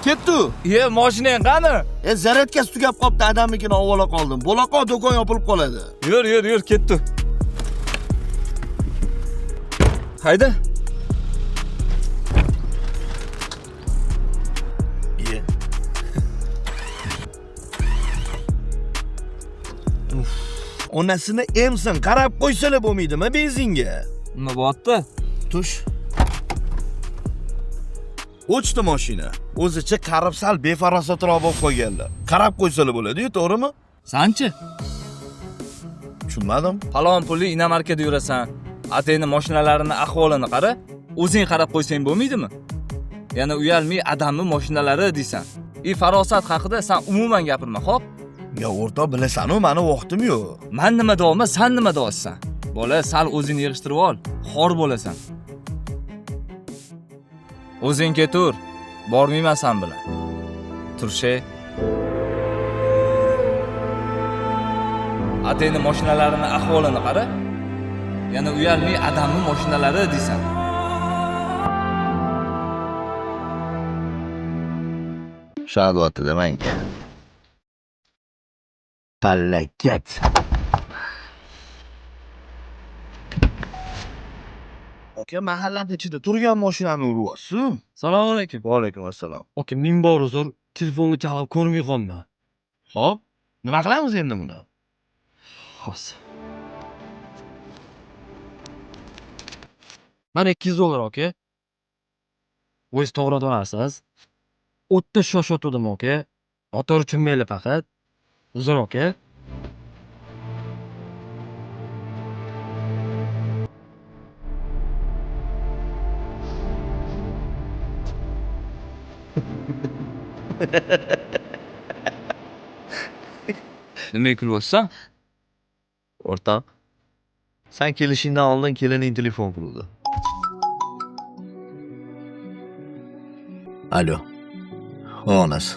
Ketdi. Mashinang qani? Zaryadkasi tugab qopti, adamnikini olib ola qoldim. Bo'laqa do'kon yopilib qoladi. Yur, ketdi. Hayda. Onasini emsin, qarab qo'ysalar bo'lmaydimi benzinga? Nima bo'pti? Tush. O'chdi mashina. O'zicha qarib sal befarosatroq bo'lib qolganlar. Qarab qo'ysalar bo'ladi-ku, to'g'rimi? Sanchi? Tushunmadim. Falon pulli inomarkada yurasan. Atayni mashinalarini ahvolini qara. O'zing qarab qo'ysang bo'lmaydimi? Yana uyalmay adamni mashinalari deysan. Farosat haqida sen umuman gapirma, xo'p? Ya o'rtoq, bilasan-ku, meni vaqtim yo'q. Men nima deyapman, sen nima deyapsan? Bola, sal o'zingni yig'ishtirib ol. Xor bo'lasan. O'zing ketur. Bormayman sen bilan. Turshe. Atayni mashinalarini ahvolini qara. Yana uyalmay adamni mashinalari deysan. Shadvati demang. Palakat. Aka, mahallada ichida turgan mashinani uryapsiz. Assalomu alaykum. Va alaykum assalom. Aka, ming bor uzr, telefonni chalib ko'rmay qoldim. Xo'p, nima qilamiz endi buni? Xos. Mana $200 aka. O'z to'g'ri olasiz. O'tda shoshotdim aka. Motor uchun mayli faqat. Uzr aka. Nima kulyapsan? O'rtoq, sen kelishingdan oldin kelining telefon qildi. Alo. Onasi.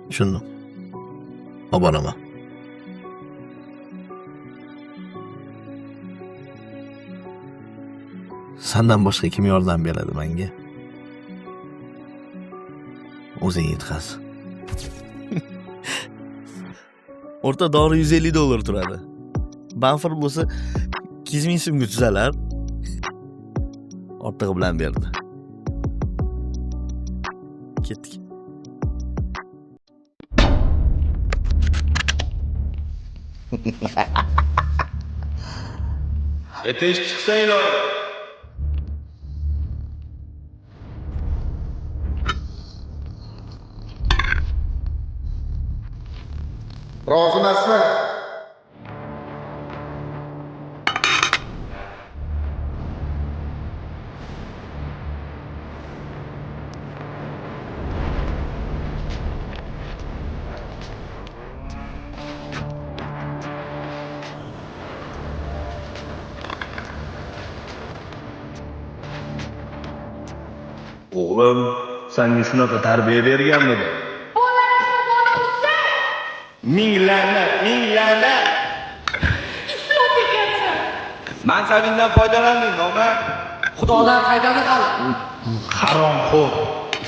Tushundim. Oboraman. Sendan boshqa kim yordam beradi menga? O'zing yetkaz. O'rta dori $150 turadi. Banfir bo'lsa 2000 so'mga tuzalar. Ortig'i bilan berdi. Ketdik. Tez chiqsanglar. Rozimasizmi? O'g'lim, senga shunaqa tarbiya berganmidi? Minglarlar. Islob ekansan. Mansabingdan foydalanding, noma? Xudodan foydani qil. Haromxo'r.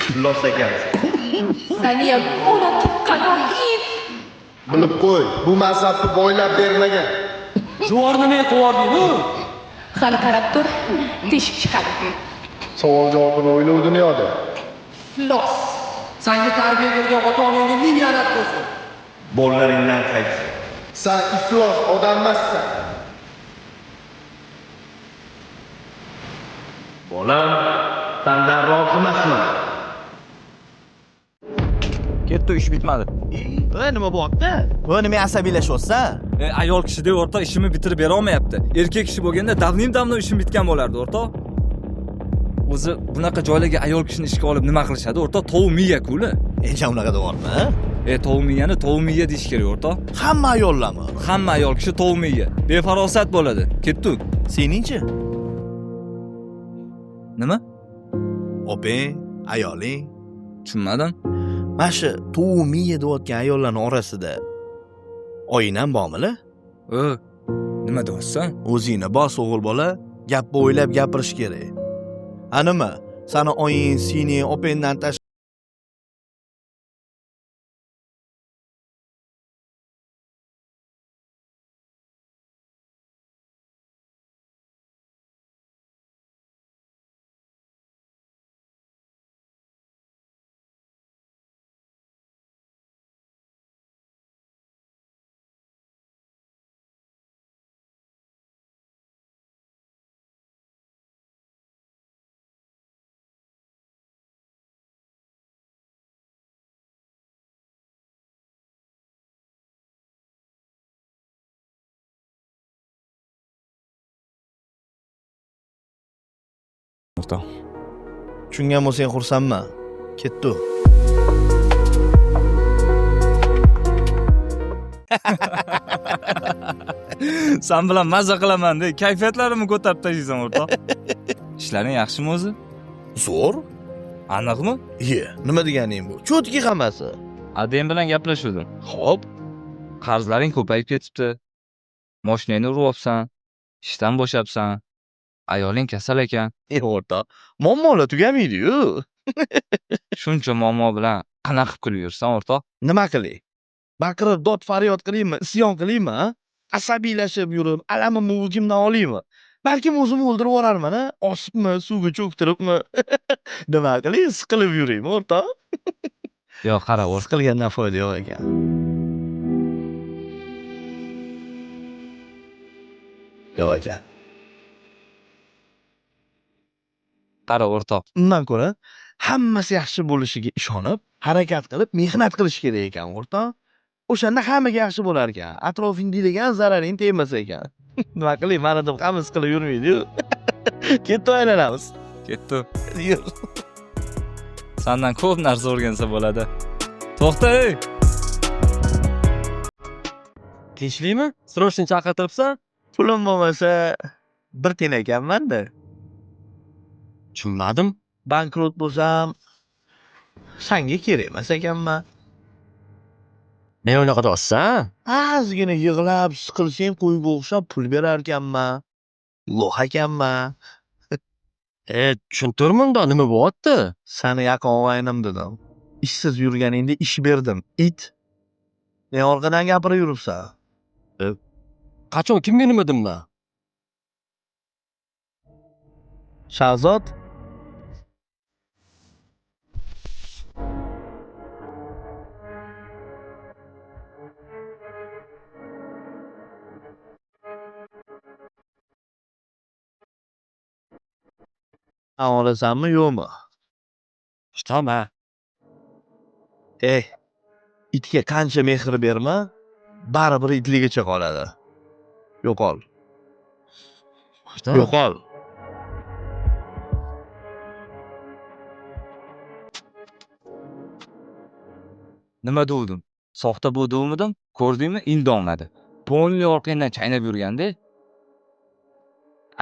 Iflos ekansan. Seni ham o'lib tuqqanim. Bilib qo'y, bu mansabni boylab bermagan. Juvor nima qilyapti-ku? Hali qarab tur, teshik chiqadi. Savol javobini o'yla dunyoda. Los. Senga tarbiya bergan ota-onangga ming la'nat bo'lsin. Bolalaringdan qayt. Sen iflos odam emassan. Bolam, sendan rozi emasman. Ketdi, ish bitmadi. Nima bo'pti? Bu nima asabiylashyapsan? Ayol kishidek o'rtoq ishimni bitirib bera olmayapti. Erkak kishi bo'lganda davnim ishim bitgan bo'lardi, o'rtoq. O'zi bunaqa joylarga ayol kishini ishga olib nima qilishadi, o'rtoq? Tovuq miya-ku-la. Unaqa deyapmi? Tovuq miyani tovuq miya deyish kerak, o'rtoq. Hamma ayollarmi? Hamma ayol kishi tovuq miya. Befarosat bo'ladi. Ketdik. Seningchi? Nima? Opang, ayoling. Tushunmadim. Mana shu tovuq miya deyotgan ayollarning orasida oynam bormi-la? Nima deyapsan? O'zingni bos o'g'il bola, gapni o'ylab gapirish kerak. Nima? Sani oying, singling, opangdan tashqari tushungan bo'lsang xursandman. Ketdi. Sen bilan mazza qilaman-da, kayfiyatlarimni ko'tarib tashlaysan o'rtoq. Ishlaring yaxshimi o'zi? Zo'r. Aniqmi? Nima deganing bu? Cho'tki hammasi. Adem bilan gaplashuvdim. Xo'p. Qarzlaring ko'payib ketibdi. Mashinangni uryapsan, ishdan bo'shabsan. Ayoling kasal ekan. O'rtoq, muammolar tugamaydi-yu. Shuncha muammo bilan qanaqa qilib kulib yursan o'rtoq? Nima qilay? Baqirib dod faryod qilaymi, isyon qilaymi, ha? Asabiylashib yurib, alamimni o'zimdan olaymi? Balkim o'zimni o'ldirib yuborarman-a? Osibmi, suvga cho'ktiribmi? Nima qilay, siqilib yuraymi, o'rtoq? Yo'q, qara, o'rtoq. Siqilgandan foyda yo'q ekan. Yo'q ekan. Qara, o'rtoq. Undan ko'ra hammasi yaxshi bo'lishiga ishonib, harakat qilib, mehnat qilish kerak ekan, o'rtoq. O'shanda hammaga yaxshi bo'lar ekan. Atrofingdagilar zararing tegmas ekan. Nima qilay, mana deb qamiz qilib yurmaydi-yu. Ketdi aylanamiz. Ketdi. Yur. Sendan ko'p narsa o'rgansa bo'ladi. To'xta, ey. Tinchlikmi? Srochni chaqirtiribsan? Pulim bo'lmasa, bir ten ekanman-da. Tushunmadim. Bankrot bo'lsam, senga kerak emas ekanman. Men unaqa deyapsan? Ozgina yig'lab, siqilsang qo'yga o'xshab pul berar ekanman. Lo'h ekanman. Tushuntirmanda nima bo'lyapti? Sani yaqin og'aynim dedim. Ishsiz yurganingda ish berdim. It. Ne orqadan gapirib yuribsan? Qachon kimga nima dimman? Shahzod? Olasanmi, yo'qmi? Ishtonma. Itga qancha mehr berma, baribir itligicha qoladi. Yo'qol. Yo'qol. Nima degdim? Soxta bu degmidim? Ko'rdingmi? Indonmadi. Bo'ynli orqangdan chaynab yurganda,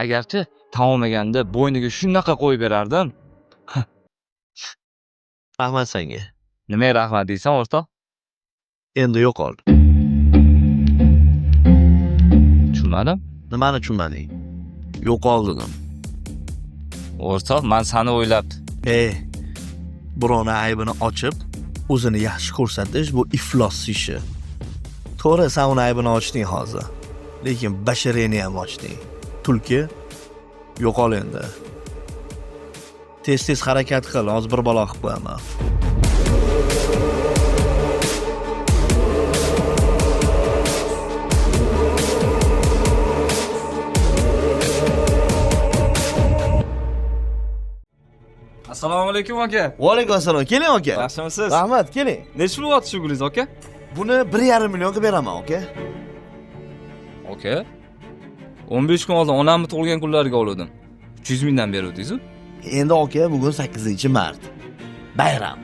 agarchi taomaganda bo'yniga shunaqa qo'yib berardim. Rahmat senga. Nimaga rahmat deysan, o'rtoq? Endi yo'qol. Tushunmadim. Nimani tushunmading? Yo'qol dedim. O'rtoq, men seni o'ylab. Birovni aybini ochib, o'zini yaxshi ko'rsatish bu iflos ishi. To'g'ri, sen uni aybini ochding hozir. Lekin basharangni ham ochding. Tulki, yo'qol endi. Tez harakat qil, hozir bir balo qilib qo'yaman. Assalomu alaykum aka. Va alaykum assalom. Keling aka. Yaxshimisiz? Rahmat, keling. Necha pul bo'lyapti shu gulingiz aka? Buni 1,5 million qilib beraman, aka. Aka. 15 kun oldin onamni tug'ilgan kunlariga oldim. 300 mingdan beruvdingiz-ku? Endi aka, bugun 8-mart. Bayram.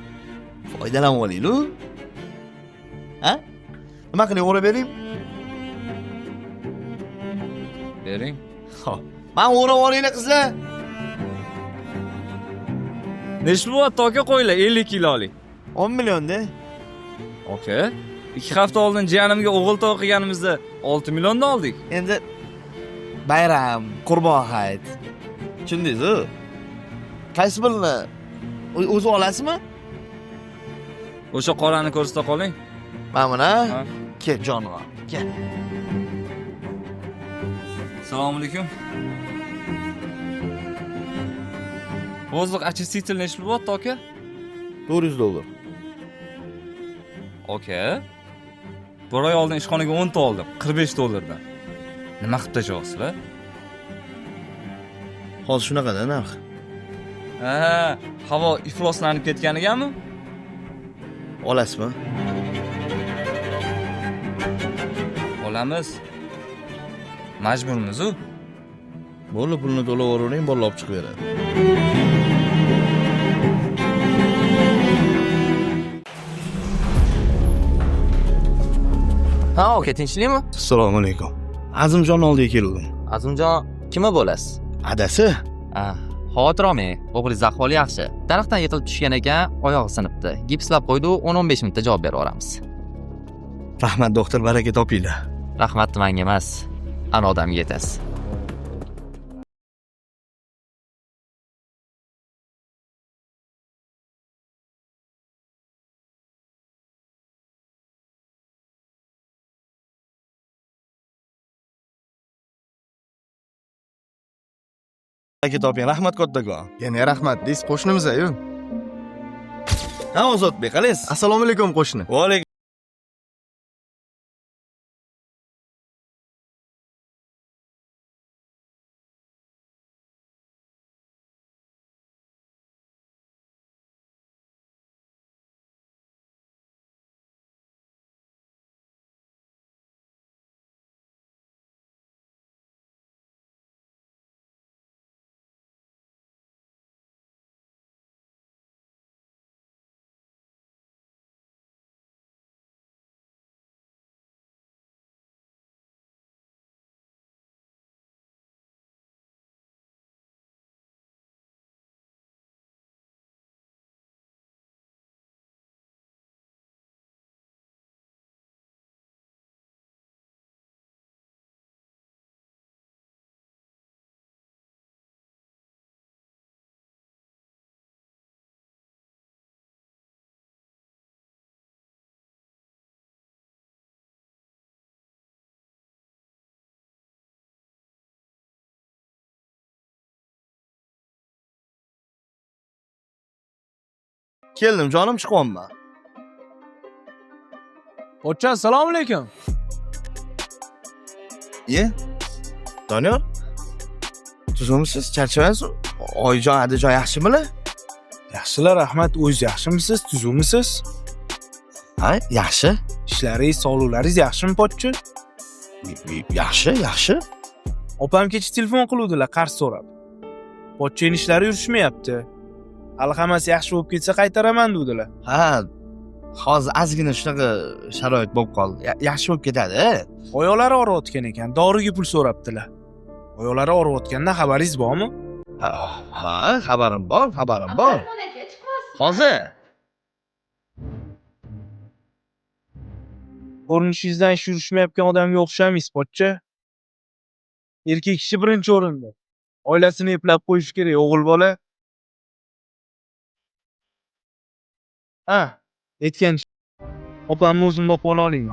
Foydalanib olaylik-ku. Ha? Nima qiling, o'rab bering? Bering. Xo'p. Men o'rab olinglar, qizlar. Necha pul bo'lyapti aka, qo'yinglar 50 kilolik. 10 million-da. Aka. 2 hafta oldin jiyanimga o'g'il to'y qilganimizda 6 millionni oldik. Endi bayram, Qurbon hayit. Tushundingiz-ku? Qaysi birini o'zi olasizmi? O'sha qorani ko'rsata qoling. Mana buni. Ha. Kel jonivor, kel. Assalomu alaykum. Vozduk очиститель nechi pul bo'pti, aka? $400. Aka. Bir oy oldin ishxonaga 10 ta oldim, $45 dan. Nima qilib tashyapsizlar? Hozir shunaqada narx. Ha, havo ifloslanib ketganiganmi? Olasizmi? Olamiz. Majburmiz-ku. Bo'ldi, pulni to'layvering, bola olib chiqib beradi. Ha, aka, tinchlikmi? Assalomu alaykum. Azimjon oldiga keldim. Azimjon, kimi bo'lasiz? Adasi? Ha, xavotir olmang, o'g'lingiz ahvoli yaxshi. Daraxtdan yiqilib tushgan ekan, oyog'i sinibdi. Gipslab qo'ydi, 10-15 minutda javob berib yuboramiz. Rahmat doktor, baraka topinglar. Rahmat menga emas, ana odamga yetasiz. Baraka toping, rahmat kattakon. Yana rahmat, deysiz qo'shnimiz-ku. Ha, Ozodbek, qalaysiz? Assalomu alaykum qo'shni. Va alaykum. Keldim, jonim, chiqyapman. O'tchan, assalomu alaykum. Doniyor? Tuzumsiz, charchamaysiz? Oyijon, Adajon yaxshimilar? Yaxshilar, rahmat. O'zingiz yaxshimisiz? Tuzumisiz? Ha, yaxshi. Ishlaringiz, sog'liqlaringiz yaxshimi, pochchi? Yaxshi. Opam kecha telefon qiluvdilar, qarz so'rab. Pochchining ishlari yurishmayapti. Hali hammasi yaxshi bo'lib ketsa qaytaraman dedilar. Ha, hozir ozgina shunaqa sharoit bo'lib qoldi. Yaxshi bo'lib ketadi. Oyoqlari og'riyotgan ekan, doriga pul so'rabdilar. Oyoqlari og'riyotgandan xabaringiz bormi? Ha, xabarim bor. Hozir. Ko'rinishingizdan ish yurishmayotgan odamga o'xshamaysiz, pochcha. Erkak kishi birinchi o'rinda. Oilasini eplab qo'yish kerak, o'g'il bola. Ha, aytgan opamni o'zim boqib ola oling.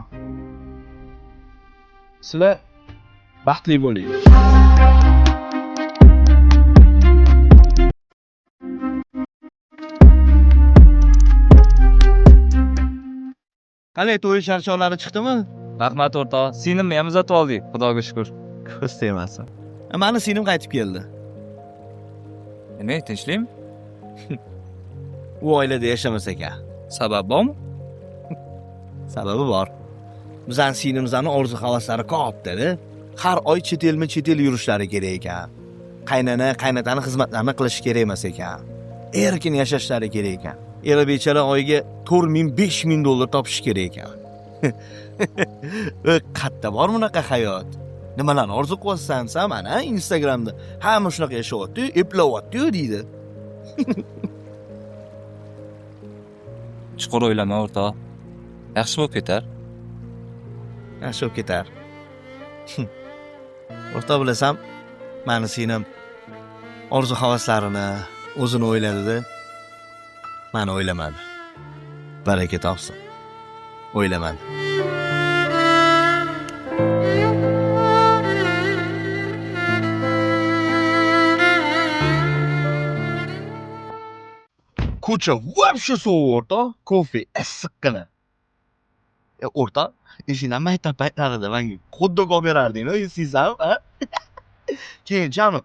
Sizlar baxtli bo'ling. Qanday to'y sharcholari chiqdimi? Rahmat o'rtoq. Sinimni ham uzatib oldik, Xudoga shukr. Ko'z tegmasin. Mani singlim qaytib keldi. Nima, tinchlikmi? U oilada yashamas ekan. Sabab bormi? Sababi bor. Bizning singlimizni orzu havaslari ko'pda. Har oy chet el yurishlari kerak ekan. Qaynana, qaynotani xizmatlarini qilish kerak emas ekan. Erkin yashashlari kerak ekan. Eri bechara oyiga $4000-5000 topish kerak ekan. Qatta bor bunaqa hayot. Nimalarni orzu qilyapsan mana Instagramda hamma shunaqa yashayapti, eplayapti deydi. Chuqur o'ylama o'rtoq. Yaxshi bo'lib ketar. yaxshi bo'lib ketar. O'rta bilasam, mani singlim orzu havaslarini o'zini o'yladi-da, mani o'ylamadi. Baraka topsin. O'ylamadi. Ko'cha вообще sovuq o'rta, kofe issiqqina. O'rta, esingdan maktab paytlarida menga xuddi olib berarding-ku, esingizmi, ha? Keyin jami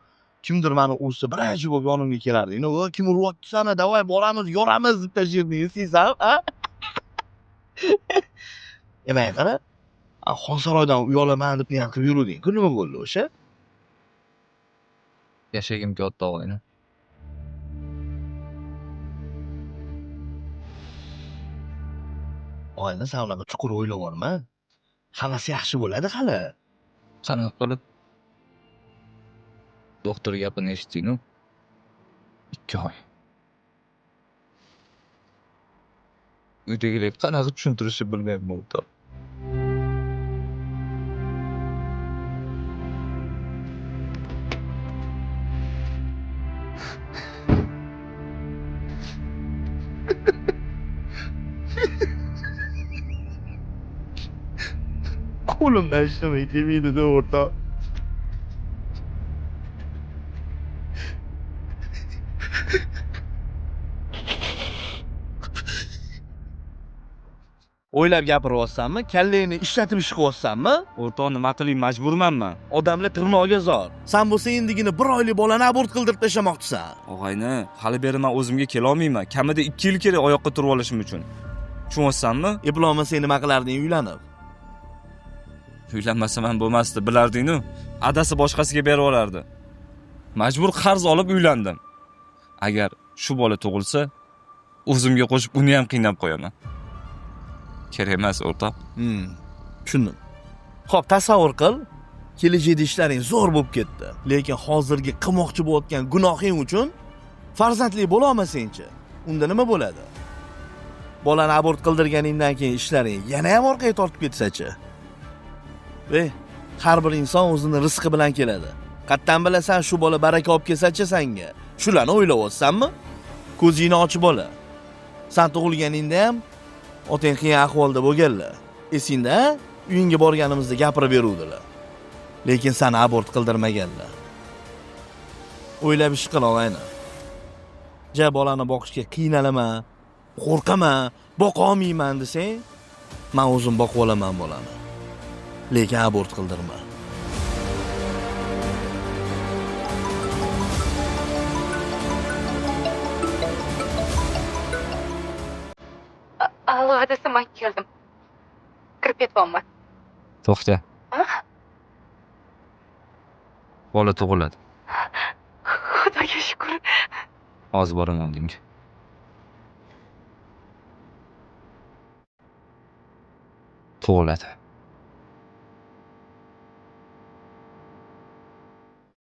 kimdir meni ursa, birinchi bo'lib yonimga kelarding-ku. "Voy, kim uryapti seni? Davay boramiz, yoramiz" deb tashirding, esingizmi, ha? Manga qara, Xonsaroydan uyolaman deb niyat qilib yuruvding-ku, nima bo'ldi o'sha? Yashagim katta og'ayni. Oyna sen unaqa chuqur o'ylab olma. Hammasi yaxshi bo'ladi hali. Qanaqa qilib doktor gapini eshitding-ku? 2 oy. Uydagilar qanaqa tushuntirishni bilmayapman o'rta. Qo'limdan ishlamay kelmaydi-da o'rta. O'ylab gapiryapsanmi? Kallangni ishlatib ish qilyapsanmi? O'rtoq, nima qiling, majburmanman. Odamlar tirnog'iga zor. Sen bo'lsa endigina 1 oylik bolani abort qildirib tashlamoqchisan. Og'ayni, hali beri men o'zimga kela olmayman. Kamida 2 yil kerak oyoqqa turib olishim uchun. Tushunyapsanmi? Eplolmasa nima qilarding uylanib? Uylanmasam ham bo'lmasdi, bilarding-ku. Adasi boshqasiga berib olardi. Majbur qarz olib uylandim. Agar shu bola tug'ilsa, o'zimga qo'shib uni ham qiynab qo'yaman. Kerak emas, o'rtoq. Tushundim. Xo'p, tasavvur qil, kelajakda ishlaring zo'r bo'lib ketdi. Lekin hozirgi qilmoqchi bo'layotgan gunohing uchun farzandli bo'la olmasang-chi, unda nima bo'ladi? Bolani abort qildirganingdan keyin ishlaring yana ham orqaga tortib ketsa-chi? Har bir inson o'zini rizqi bilan keladi. Qattan bilasan shu bola baraka olib kelsa-chi senga? Shularni o'ylayapsanmi? Ko'zingni ochib bola. Sen tug'ilganingda ham otang qiyin ahvolda bo'lganlar. Esingda, uyingga borganimizda gapirib beruvdilar. Lekin seni abort qildirmaganlar. O'ylab ish qil og'ayni. Ja bolani boqishga qiynalaman, qo'rqaman, boqa olmayman desang, men o'zim boqib olaman bolani. Lekin abort qildirma. Allo, adasi, men keldim. Kirib ketyapman. To'xta. Bola tug'iladi. Xudoga shukr. Hozir boraman oldinga. Tug'iladi.